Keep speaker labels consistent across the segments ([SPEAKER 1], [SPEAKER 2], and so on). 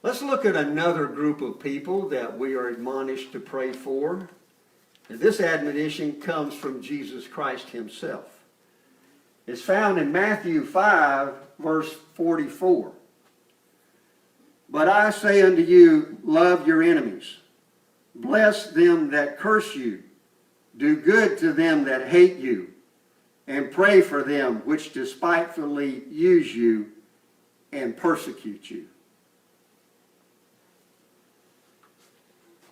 [SPEAKER 1] Let's look at another group of people that we are admonished to pray for. And this admonition comes from Jesus Christ himself. It's found in Matthew 5, verse 44. But I say unto you, love your enemies. Bless them that curse you. Do good to them that hate you. And pray for them which despitefully use you and persecute you.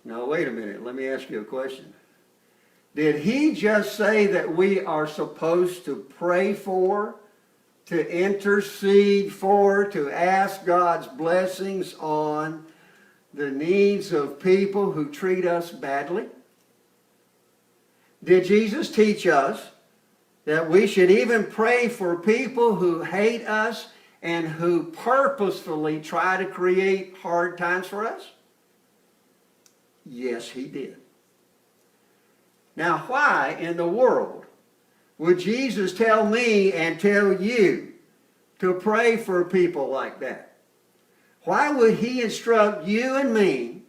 [SPEAKER 1] Now wait a minute, let me ask you a question. Did he just say that we are supposed to pray for, to intercede for, to ask God's blessings on the needs of people who treat us badly? Did Jesus teach us that we should even pray for people who hate us and who purposefully try to create hard times for us? Yes, he did. Now, why in the world would Jesus tell me and tell you to pray for people like that? Why would he instruct you and me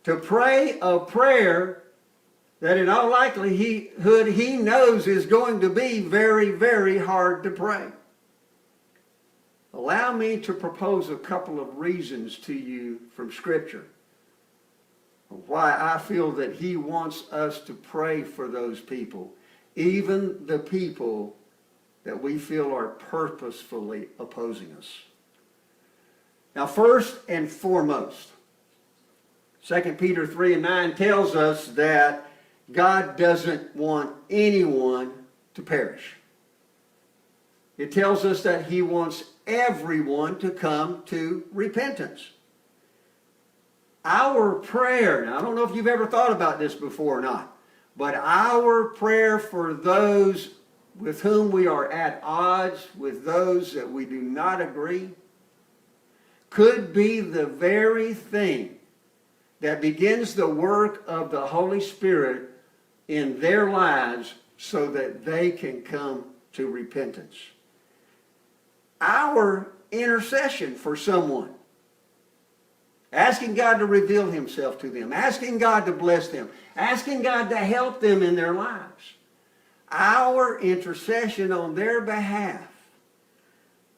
[SPEAKER 1] to pray a prayer that in all likelihood he knows is going to be very, very hard to pray? Allow me to propose a couple of reasons to you from Scripture why I feel that he wants us to pray for those people, even the people that we feel are purposefully opposing us. Now, first and foremost, 2 Peter 3:9 tells us that God doesn't want anyone to perish. It tells us that he wants everyone to come to repentance. Our prayer, now I don't know if you've ever thought about this before or not, but our prayer for those with whom we are at odds, with those that we do not agree, could be the very thing that begins the work of the Holy Spirit in their lives so that they can come to repentance. Our intercession for someone, asking God to reveal himself to them, asking God to bless them, asking God to help them in their lives. Our intercession on their behalf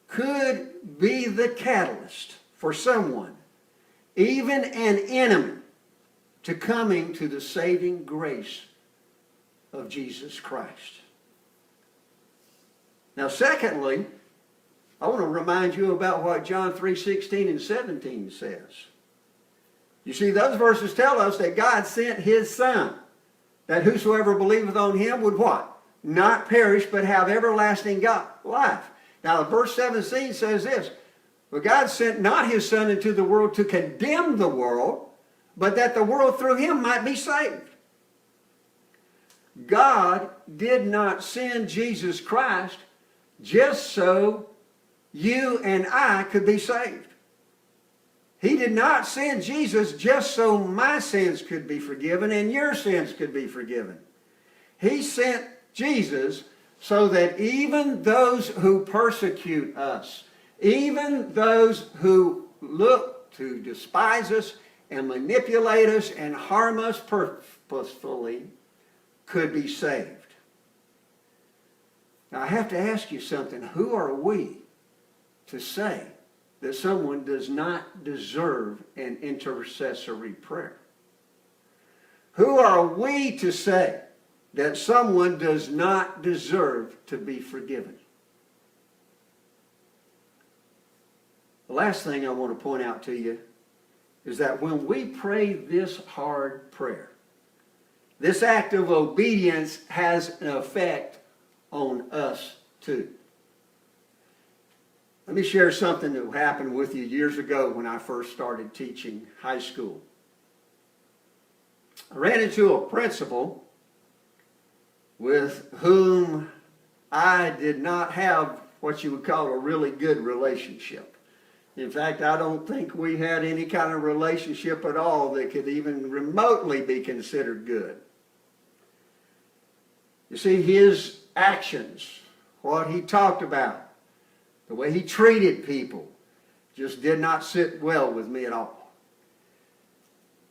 [SPEAKER 1] could be the catalyst for someone, even an enemy, to coming to the saving grace of Jesus Christ. Now, secondly, I want to remind you about what John 3:16 and 17 says. You see, those verses tell us that God sent his Son, that whosoever believeth on him would what? Not perish, but have everlasting life. Now, verse 17 says this, but God sent not his Son into the world to condemn the world, but that the world through him might be saved. God did not send Jesus Christ just so you and I could be saved. He did not send Jesus just so my sins could be forgiven and your sins could be forgiven. He sent Jesus so that even those who persecute us, even those who look to despise us and manipulate us and harm us purposefully, could be saved. Now I have to ask you something. Who are we to say that someone does not deserve an intercessory prayer? Who are we to say that someone does not deserve to be forgiven? The last thing I want to point out to you is that when we pray this hard prayer, this act of obedience has an effect on us too. Let me share something that happened with you years ago when I first started teaching high school. I ran into a principal with whom I did not have what you would call a really good relationship. In fact, I don't think we had any kind of relationship at all that could even remotely be considered good. You see, his actions, what he talked about, the way he treated people, just did not sit well with me at all.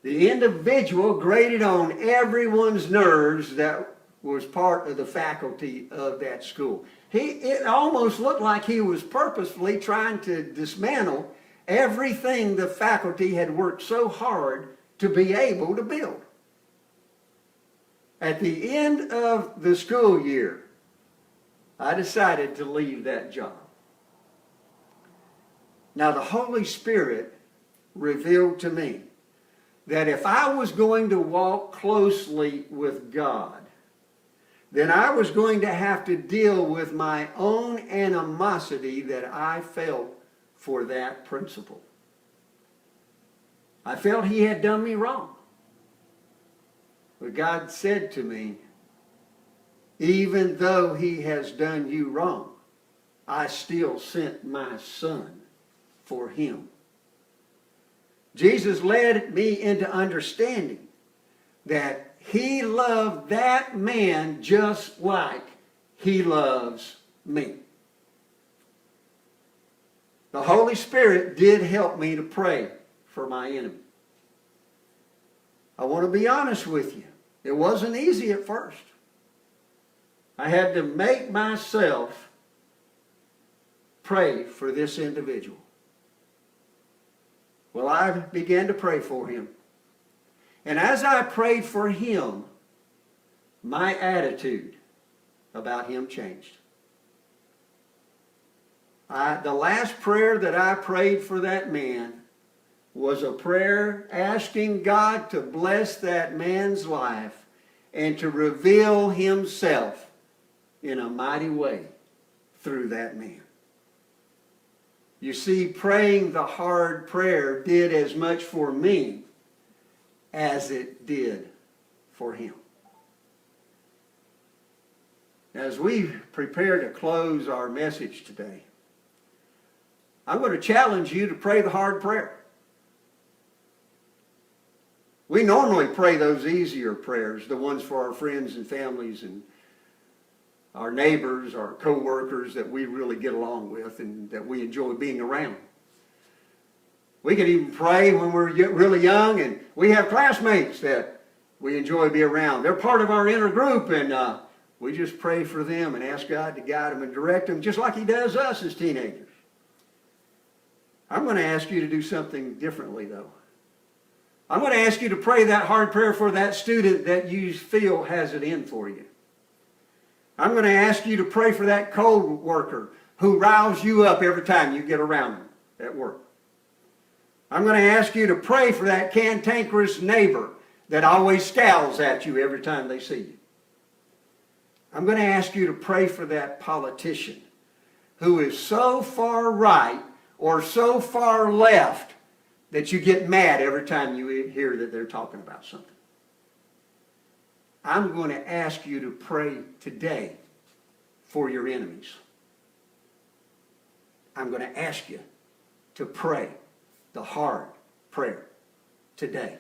[SPEAKER 1] The individual grated on everyone's nerves that was part of the faculty of that school. It almost looked like he was purposefully trying to dismantle everything the faculty had worked so hard to be able to build. At the end of the school year, I decided to leave that job. Now, the Holy Spirit revealed to me that if I was going to walk closely with God, then I was going to have to deal with my own animosity that I felt for that principal. I felt he had done me wrong. But God said to me, even though he has done you wrong, I still sent my son for him. Jesus led me into understanding that he loved that man just like he loves me. The Holy Spirit did help me to pray for my enemy. I want to be honest with you. It wasn't easy at first. I had to make myself pray for this individual. Well, I began to pray for him. And as I prayed for him, my attitude about him changed. The last prayer that I prayed for that man was a prayer asking God to bless that man's life and to reveal himself in a mighty way through that man. You see, praying the hard prayer did as much for me as it did for him. As we prepare to close our message today, I'm going to challenge you to pray the hard prayer. We normally pray those easier prayers, the ones for our friends and families and our neighbors, our co-workers that we really get along with and that we enjoy being around. We can even pray when we're really young, and we have classmates that we enjoy being around. They're part of our inner group, and we just pray for them and ask God to guide them and direct them just like he does us as teenagers. I'm going to ask you to do something differently, though. I'm going to ask you to pray that hard prayer for that student that you feel has it in for you. I'm going to ask you to pray for that co-worker who riles you up every time you get around them at work. I'm going to ask you to pray for that cantankerous neighbor that always scowls at you every time they see you. I'm going to ask you to pray for that politician who is so far right or so far left that you get mad every time you hear that they're talking about something. I'm going to ask you to pray today for your enemies. I'm going to ask you to pray the hard prayer today.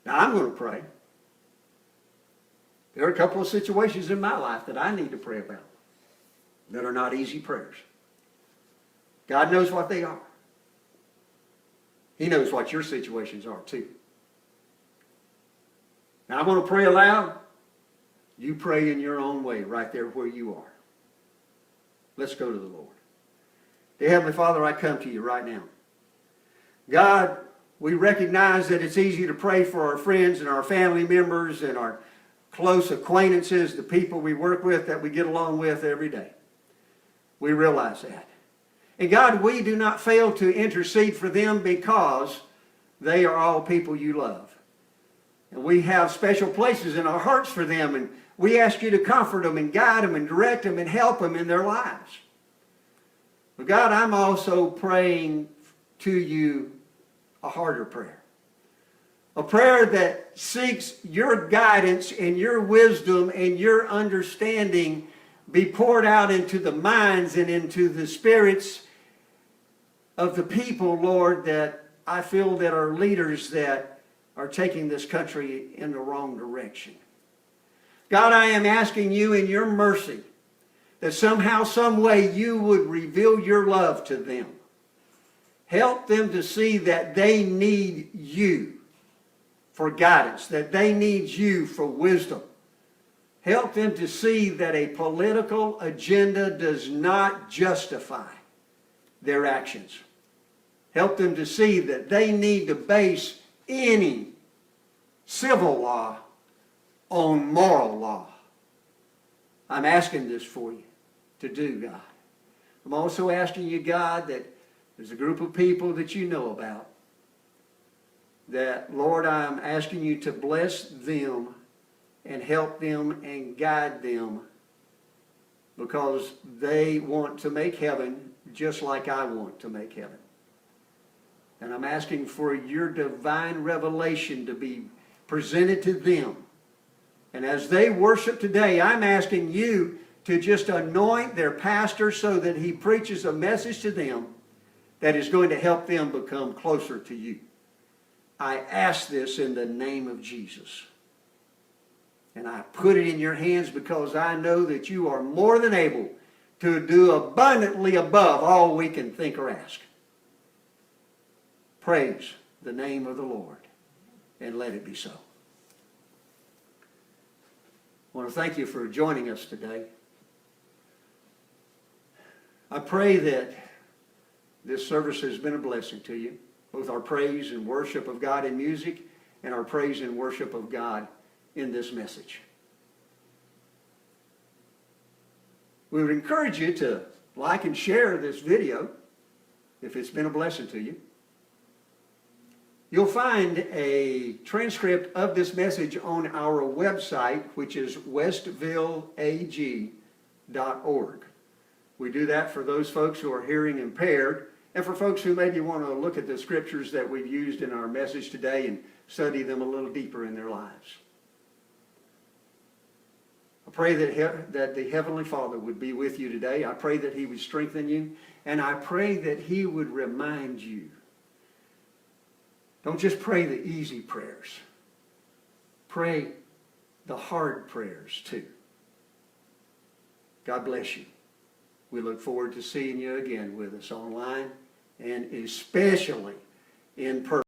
[SPEAKER 1] Now, I'm going to pray. There are a couple of situations in my life that I need to pray about that are not easy prayers. God knows what they are. He knows what your situations are too. Now, I'm going to pray aloud. You pray in your own way right there where you are. Let's go to the Lord. Dear Heavenly Father, I come to you right now. God, we recognize that it's easy to pray for our friends and our family members and our close acquaintances, the people we work with that we get along with every day. We realize that. And God, we do not fail to intercede for them because they are all people you love. And we have special places in our hearts for them, and we ask you to comfort them and guide them and direct them and help them in their lives. But God, I'm also praying to you a harder prayer. A prayer that seeks your guidance and your wisdom and your understanding be poured out into the minds and into the spirits of the people, Lord, that I feel that are leaders that are taking this country in the wrong direction. God, I am asking you in your mercy that somehow, some way you would reveal your love to them. Help them to see that they need you for guidance, that they need you for wisdom. Help them to see that a political agenda does not justify their actions. Help them to see that they need to base any civil law on moral law. I'm asking this for you to do, God. I'm also asking you, God, that there's a group of people that you know about that, Lord, I'm asking you to bless them and help them and guide them, because they want to make heaven just like I want to make heaven. And I'm asking for your divine revelation to be presented to them. And as they worship today, I'm asking you to just anoint their pastor so that he preaches a message to them that is going to help them become closer to you. I ask this in the name of Jesus. And I put it in your hands because I know that you are more than able to do abundantly above all we can think or ask. Praise the name of the Lord, and let it be so. I want to thank you for joining us today. I pray that this service has been a blessing to you, both our praise and worship of God in music and our praise and worship of God in this message. We would encourage you to like and share this video if it's been a blessing to you. You'll find a transcript of this message on our website, which is westvilleag.org. We do that for those folks who are hearing impaired, and for folks who maybe want to look at the scriptures that we've used in our message today and study them a little deeper in their lives. I pray that the Heavenly Father would be with you today. I pray that He would strengthen you, and I pray that He would remind you. Don't just pray the easy prayers. Pray the hard prayers too. God bless you. We look forward to seeing you again with us online, and especially in person.